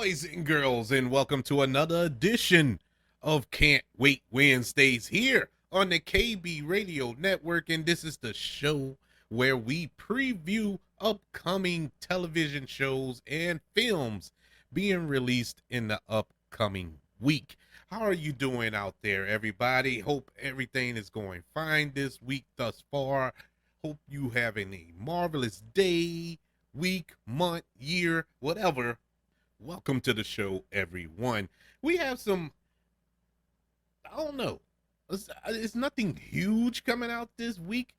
boys and girls, and welcome to another edition of Can't Wait Wednesdays here on the KB Radio Network. And this is the show where we preview upcoming television shows and films being released in the upcoming week. How are you doing out there, everybody? Hope everything is going fine this week thus far. Hope you having a marvelous day, week, month, year, whatever. Welcome to the show, everyone. We have some, I don't know, it's nothing huge coming out this week,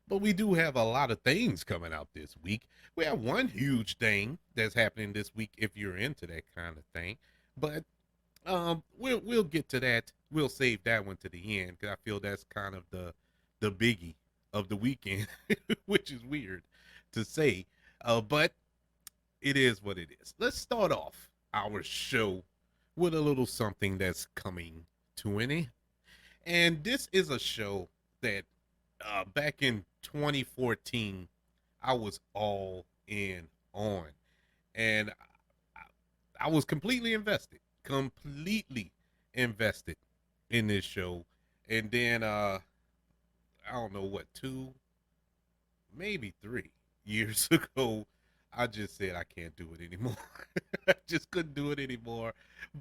but we do have a lot of things coming out this week. We have one huge thing that's happening this week if you're into that kind of thing, but we'll get to that. We'll save that one to the end because I feel that's kind of the biggie of the weekend, which is weird to say, but it is what it is. Let's start off our show with a little something that's coming to an end. And this is a show that back in 2014, I was all in on. And I was completely invested in this show. And then, I don't know what, 2, maybe 3 years ago, I just said I can't do it anymore. I just couldn't do it anymore.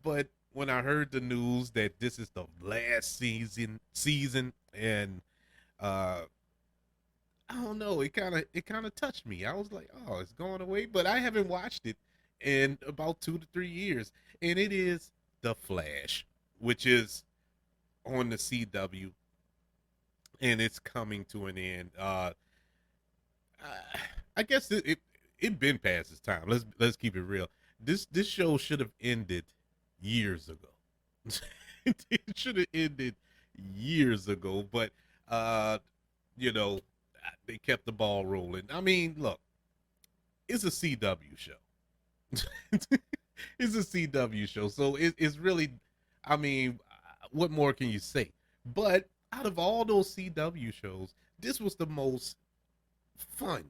But when I heard the news that this is the last season, and uh, I don't know, it kind of touched me. I was like, oh, it's going away, but I haven't watched it in about 2 to 3 years, and it is The Flash, which is on the CW, and it's coming to an end. I guess it been past its time. Let's keep it real. This show should have ended years ago. It should have ended years ago, but uh, you know, they kept the ball rolling. I mean, look, it's a CW show. It's a CW show, so it's really, I mean, what more can you say? But out of all those CW shows, this was the most fun,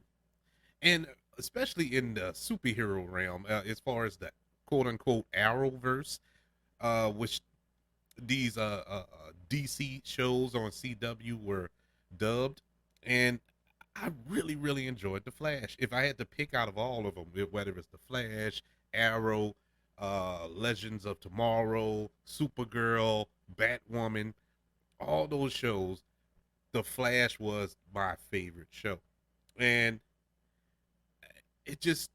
and especially in the superhero realm, as far as the quote unquote Arrowverse, which these DC shows on CW were dubbed, and I really enjoyed the Flash. If I had to pick out of all of them, whether it's the Flash, Arrow, Legends of Tomorrow, Supergirl, Batwoman, all those shows, the Flash was my favorite show, and it just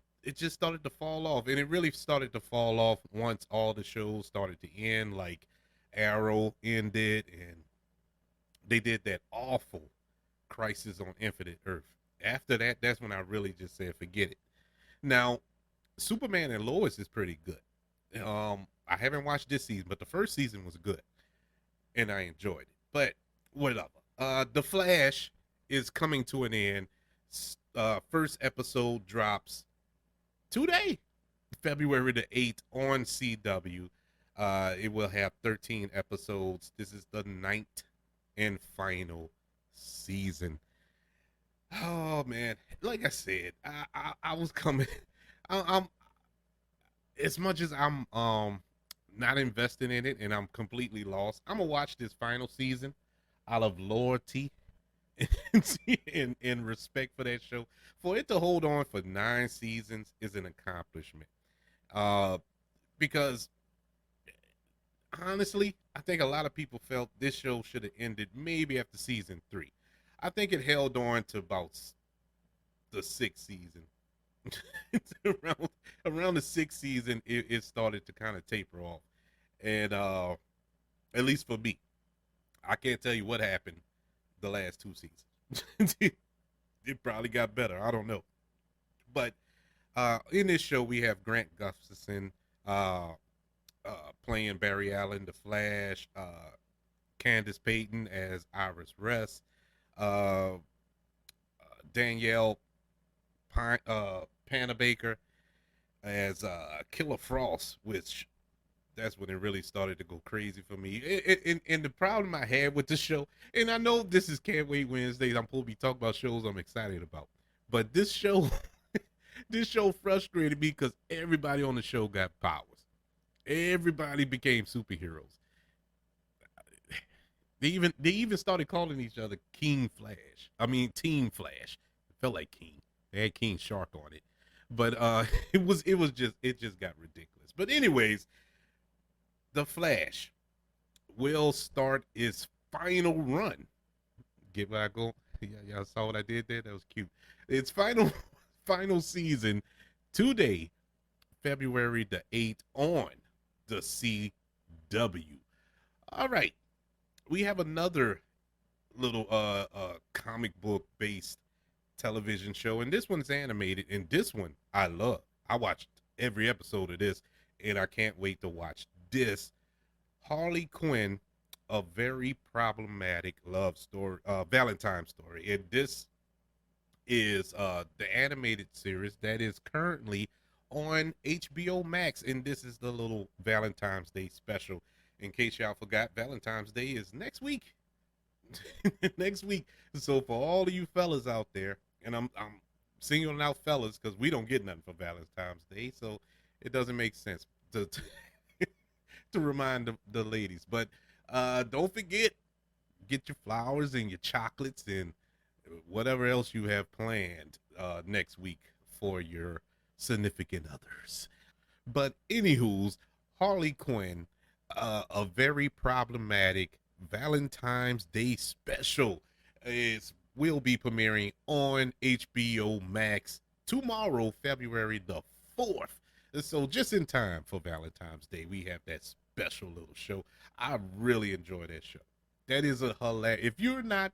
started to fall off, and it really started to fall off once all the shows started to end, like Arrow ended, and they did that awful Crisis on Infinite Earth. After that, that's when I really just said forget it. Now, Superman and Lois is pretty good. I haven't watched this season, but the first season was good, and I enjoyed it. But whatever. The Flash is coming to an end. First episode drops today, February the 8th on CW. It will have 13 episodes. This is the ninth and final season. Oh man, like I said, I was coming. I'm as much as I'm not invested in it and I'm completely lost. I'm gonna watch this final season out of loyalty and respect for that show. For it to hold on for 9 seasons is an accomplishment. Uh, because honestly, I think a lot of people felt this show should have ended maybe after season 3. I think it held on to about the 6th season. around around the 6th season, it started to kind of taper off, and at least for me, I can't tell you what happened the last 2 seasons. It probably got better. I don't know. But in this show, we have Grant Gustafson playing Barry Allen, the Flash, Candace Payton as Iris Rest, uh, Danielle Panabaker as Killer Frost, which that's when it really started to go crazy for me. And the problem I had with the show, and I know this is Can't Wait Wednesdays, I'm supposed to be talking about shows I'm excited about, but this show, this show frustrated me because everybody on the show got powers. Everybody became superheroes. They even started calling each other King Flash. I mean Team Flash. It felt like King. They had King Shark on it. But it just got ridiculous. But anyways, the Flash will start its final run. Get where I go? Yeah, y'all saw what I did there? That was cute. Its final season today, February the 8th on the CW. All right. We have another little comic book based television show, and this one's animated, and this one I love. I watched every episode of this, and I can't wait to watch this. Harley Quinn, a very problematic love story, Valentine story, and this is the animated series that is currently on HBO Max, and this is the little Valentine's Day special. In case y'all forgot, Valentine's Day is next week. Next week. So for all of you fellas out there, and I'm singling out fellas because we don't get nothing for Valentine's Day, so it doesn't make sense to remind the ladies. But don't forget, get your flowers and your chocolates and whatever else you have planned next week for your significant others. But anywho's, Harley Quinn, a very problematic Valentine's Day special is will be premiering on HBO Max tomorrow, February the 4th. So just in time for Valentine's Day, we have that special little show. I really enjoy that show. That is a hilarious. If you're not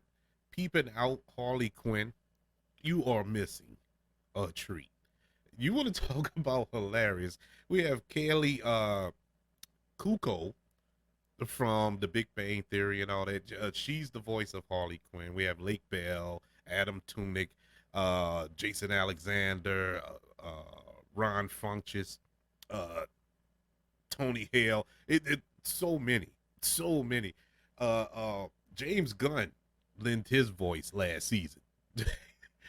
peeping out Harley Quinn, you are missing a treat. You want to talk about hilarious? We have Kaylee Kuko from The Big Bang Theory and all that. She's the voice of Harley Quinn. We have Lake Bell, Adam Tunick, Jason Alexander, Ron Funches, uh, Tony Hale. So many, so many. James Gunn lent his voice last season,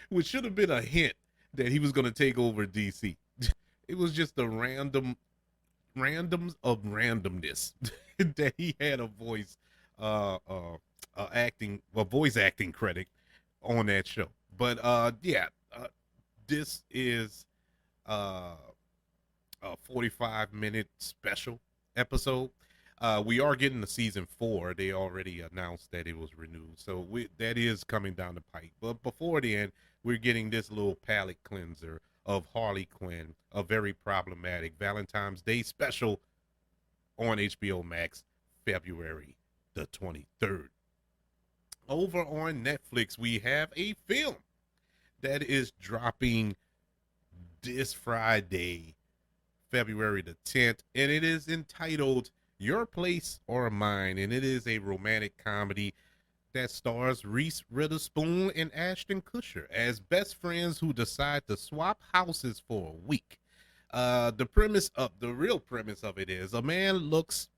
which should have been a hint that he was going to take over DC. It was just a randoms of randomness that he had a voice acting credit on that show. But yeah, this is uh, a 45-minute special episode. We are getting the season 4. They already announced that it was renewed, so that is coming down the pike. But before then, we're getting this little palate cleanser of Harley Quinn, a very problematic Valentine's Day special on HBO Max, February the 23rd. Over on Netflix, we have a film that is dropping this Friday, February the 10th, and it is entitled Your Place or Mine, and it is a romantic comedy that stars Reese Witherspoon and Ashton Kutcher as best friends who decide to swap houses for a week. The real premise of it is a man looks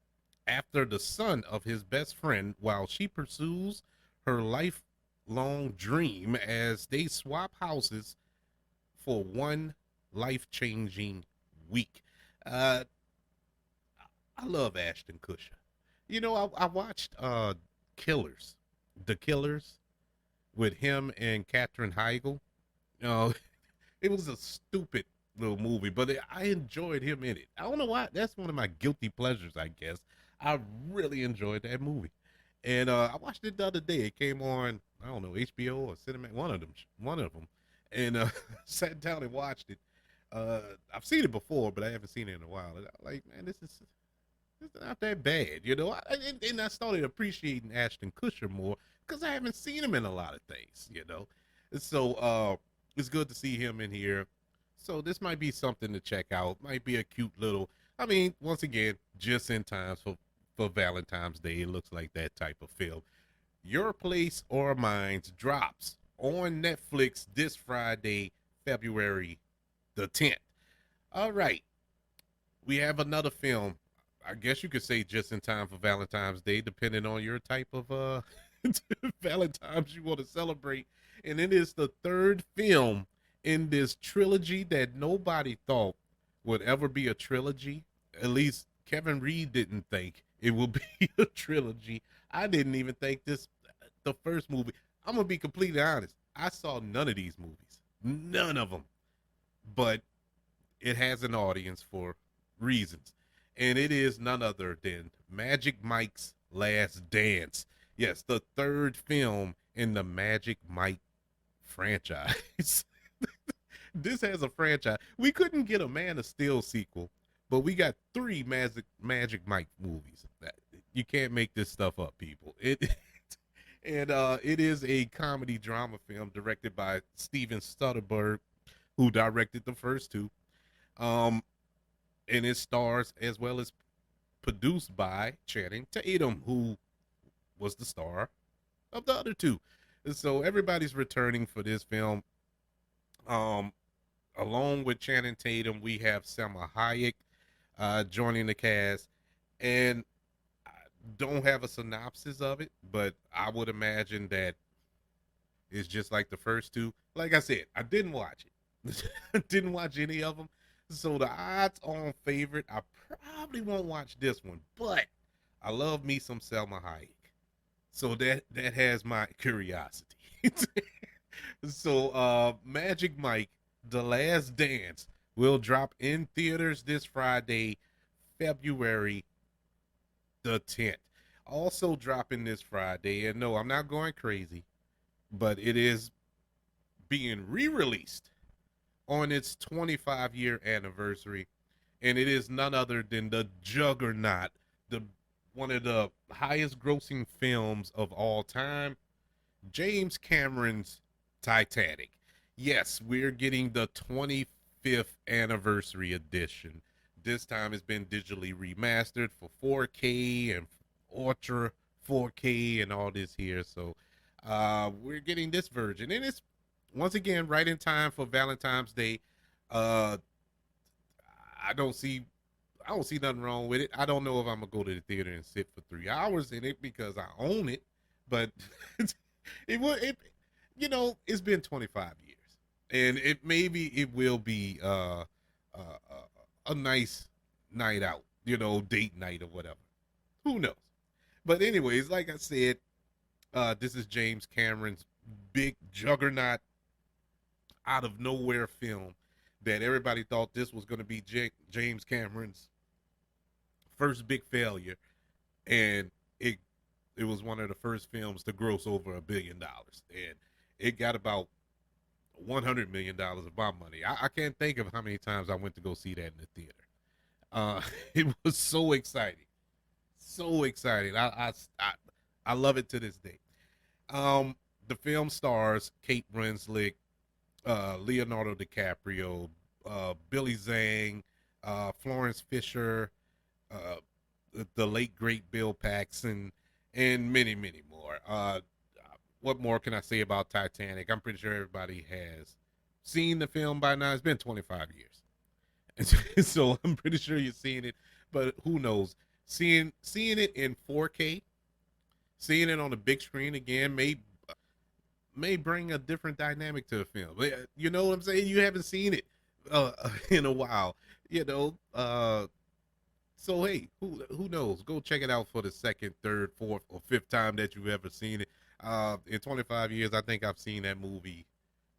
after the son of his best friend while she pursues her lifelong dream as they swap houses for one life-changing week. Uh, I love Ashton Kutcher. I watched Killers, The Killers, with him and Katherine Heigl. Uh, it was a stupid little movie, but I enjoyed him in it. I don't know why. That's one of my guilty pleasures, I guess. I really enjoyed that movie, and I watched it the other day. It came on, I don't know, HBO or Cinemax, one of them, and sat down and watched it. I've seen it before, but I haven't seen it in a while. And I'm like, man, it's not that bad, and I started appreciating Ashton Kutcher more because I haven't seen him in a lot of things. So it's good to see him in here. So this might be something to check out. Might be a cute little. I mean, once again, just in time for Valentine's Day. It looks like that type of film. Your Place or Mine's drops on Netflix this Friday, February the 10th. All right, we have another film. I guess you could say just in time for Valentine's Day, depending on your type of Valentine's you want to celebrate. And it is the third film in this trilogy that nobody thought would ever be a trilogy. At least Kevin Reed didn't think it would be a trilogy. I didn't even think the first movie. I'm gonna be completely honest. I saw none of these movies, none of them. But it has an audience for reasons, and it is none other than Magic Mike's Last Dance. Yes, the third film in the Magic Mike franchise. This has a franchise. We couldn't get a Man of Steel sequel, but we got three Magic Mike movies. You can't make this stuff up, people. It is a comedy drama film directed by Steven Soderbergh, who directed the first two. Um, and it stars as well as produced by Channing Tatum, who was the star of the other two. And so everybody's returning for this film. Um, Along with Channing Tatum, we have Selma Hayek joining the cast, and I don't have a synopsis of it, but I would imagine that it's just like the first two. Like I said, I didn't watch it. I didn't watch any of them, so the odds-on favorite, I probably won't watch this one, but I love me some Selma Hayek, so that has my curiosity. So, Magic Mike, The Last Dance will drop in theaters this Friday, February the 10th. Also dropping this Friday, and no, I'm not going crazy, but it is being re-released on its 25-year anniversary, and it is none other than the juggernaut, the one of the highest grossing films of all time, James Cameron's Titanic. Yes, we're getting the 25th anniversary edition. This time it's been digitally remastered for 4K and Ultra 4K and all this here. So we're getting this version. And it's once again right in time for Valentine's Day. Uh I don't see nothing wrong with it. I don't know if I'm gonna go to the theater and sit for 3 hours in it because I own it, but it's been 25 years, and it will be a nice night out, date night or whatever. Who knows? But anyways, like I said, this is James Cameron's big juggernaut out of nowhere film that everybody thought this was going to be James Cameron's first big failure, and it was one of the first films to gross over $1 billion, and it got about $100 million of my money. I can't think of how many times I went to go see that in the theater. It was so exciting, so exciting. I love it to this day. The film stars Kate Winslet, Leonardo DiCaprio, Billy Zane, Florence Fisher, the late great Bill Paxton, and many, many more. What more can I say about Titanic? I'm pretty sure everybody has seen the film by now. It's been 25 years, and so I'm pretty sure you've seen it. But who knows? Seeing it in 4K, seeing it on a big screen again may bring a different dynamic to the film. You know what I'm saying? You haven't seen it in a while, you know. So hey, who knows? Go check it out for the second, third, fourth, or fifth time that you've ever seen it. In 25 years, I think I've seen that movie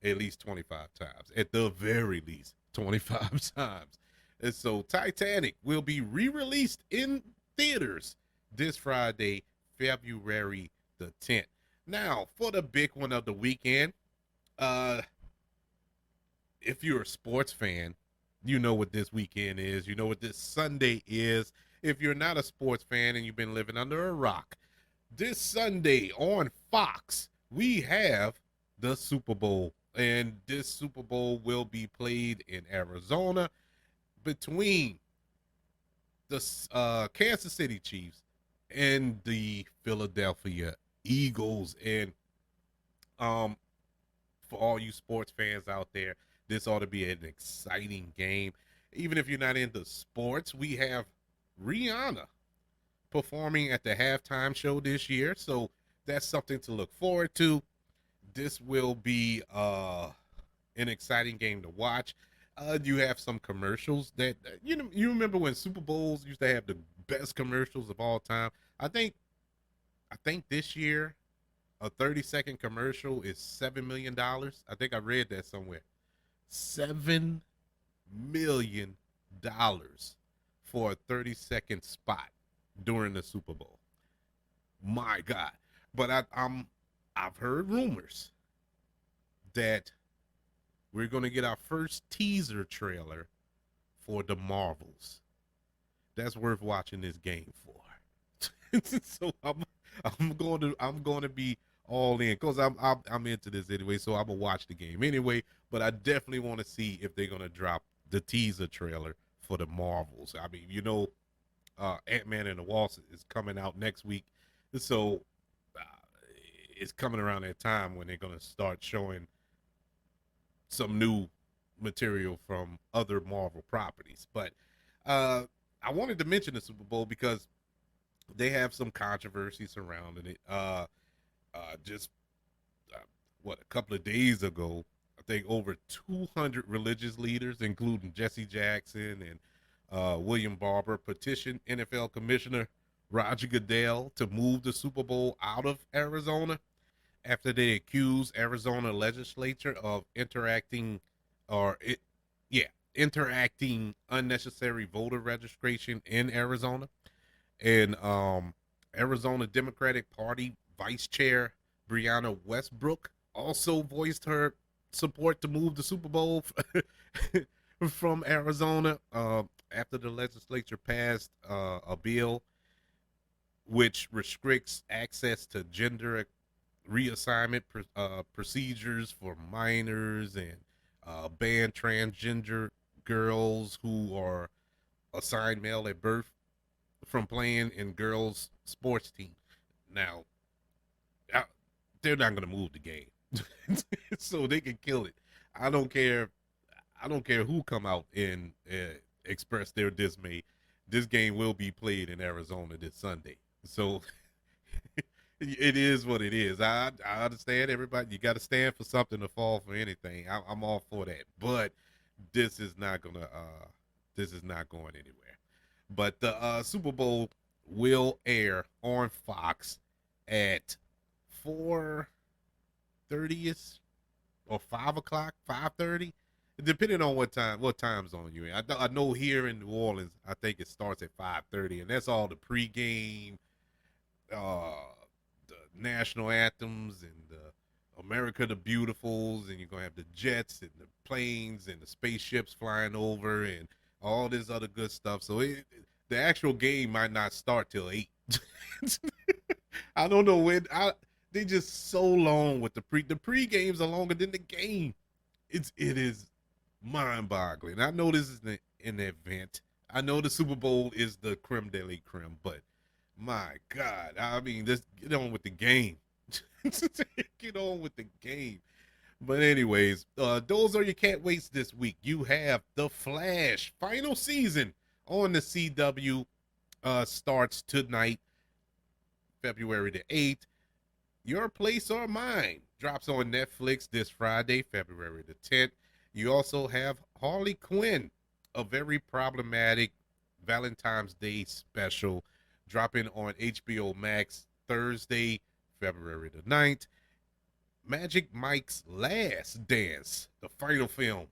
at least 25 times, at the very least 25 times. And so Titanic will be re-released in theaters this Friday, February the 10th. Now, for the big one of the weekend, if you're a sports fan, you know what this weekend is. You know what this Sunday is. If you're not a sports fan and you've been living under a rock, this Sunday on Fox, we have the Super Bowl. And this Super Bowl will be played in Arizona between the Kansas City Chiefs and the Philadelphia Eagles. And for all you sports fans out there, this ought to be an exciting game. Even if you're not into sports, we have Rihanna performing at the halftime show this year, so that's something to look forward to. This will be an exciting game to watch. You have some commercials that you remember when Super Bowls used to have the best commercials of all time. I think I think this year a 30-second commercial is $7 million. I think I read that somewhere. $7 million for a 30-second spot during the Super Bowl. My God. But I've heard rumors that we're gonna get our first teaser trailer for the Marvels. That's worth watching this game for. So I'm going to be all in because I'm into this anyway. So I'm gonna watch the game anyway. But I definitely want to see if they're gonna drop the teaser trailer for the Marvels. I mean, Ant-Man and the Wasp is coming out next week, so uh, it's coming around that time when they're gonna start showing some new material from other Marvel properties. But I wanted to mention the Super Bowl because they have some controversy surrounding it. Just what a couple of days ago, I think over 200 religious leaders, including Jesse Jackson and William Barber, petitioned NFL Commissioner Roger Goodell to move the Super Bowl out of Arizona after they accused Arizona legislature of yeah, interacting unnecessary voter registration in Arizona. And Arizona Democratic Party Vice Chair Brianna Westbrook also voiced her support to move the Super Bowl from Arizona after the legislature passed a bill which restricts access to gender reassignment procedures for minors and ban transgender girls who are assigned male at birth from playing in girls' sports team. Now, they're not going to move the game, so they can kill it. I don't care. I don't care who come out and express their dismay. This game will be played in Arizona this Sunday. So it is what it is. I understand everybody. You got to stand for something to fall for anything. I'm all for that. But this is not gonna. This is not going anywhere. But the Super Bowl will air on Fox at 4:30 or 5 o'clock, 5:30, depending on what time zone you're in. I know here in New Orleans, I think it starts at 5:30, and that's all the pregame, uh, the national anthems, and the America the Beautifuls, and you're gonna have the jets and the planes and the spaceships flying over, and all this other good stuff. So the actual game might not start till 8. I don't know when. They just so long with the pre games are longer than the game. It is mind boggling. I know this is an event. I know the Super Bowl is the creme de la creme, but my God, I mean, just get on with the game. Get on with the game. But anyways, those are your can't waits this week. You have The Flash final season on the CW. Starts tonight, February the 8th. Your Place or Mine drops on Netflix this Friday, February the 10th. You also have Harley Quinn, a very problematic Valentine's Day special, dropping on HBO Max Thursday, February the 9th. Magic Mike's Last Dance, the final film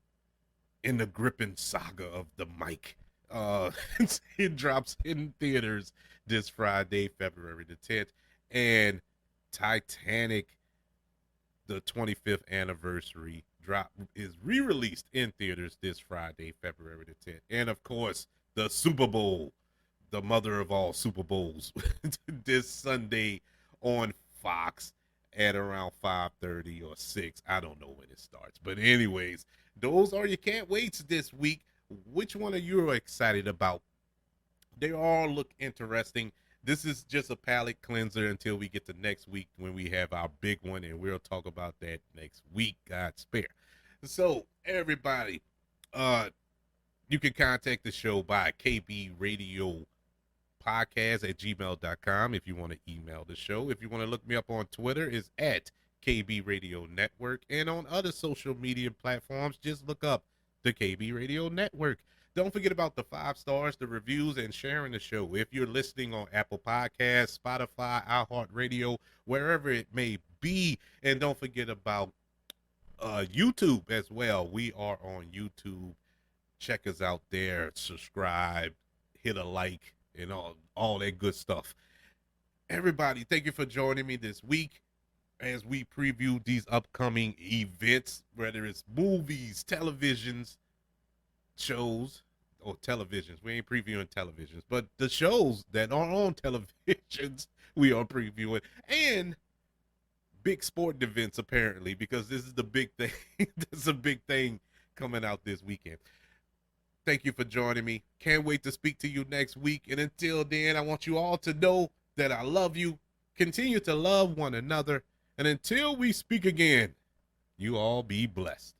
in the gripping saga of the Mike. Uh, it drops in theaters this Friday, February the 10th. And Titanic, the 25th anniversary drop, is re-released in theaters this Friday, February the 10th. And of course, the Super Bowl, the mother of all Super Bowls, this Sunday on Fox at around 5:30 or 6. I don't know when it starts. But anyways, those are your can't waits this week. Which one are you excited about? They all look interesting. This is just a palate cleanser until we get to next week when we have our big one, and we'll talk about that next week, God spare. So, everybody, you can contact the show by kbradiopodcast at gmail.com if you want to email the show. If you want to look me up on Twitter, it's at KB Radio Network. And on other social media platforms, just look up the KB Radio Network. Don't forget about the 5 stars, the reviews, and sharing the show. If you're listening on Apple Podcasts, Spotify, iHeartRadio, wherever it may be. And don't forget about YouTube as well. We are on YouTube. Check us out there. Subscribe, hit a like, and all that good stuff. Everybody, thank you for joining me this week as we preview these upcoming events, whether it's movies, televisions, shows, or televisions. We ain't previewing televisions, but the shows that are on televisions, we are previewing, and big sport events apparently, because this is the big thing. There's a big thing coming out this weekend. Thank you for joining me. Can't wait to speak to you next week. And until then, I want you all to know that I love you. Continue to love one another. And until we speak again, you all be blessed.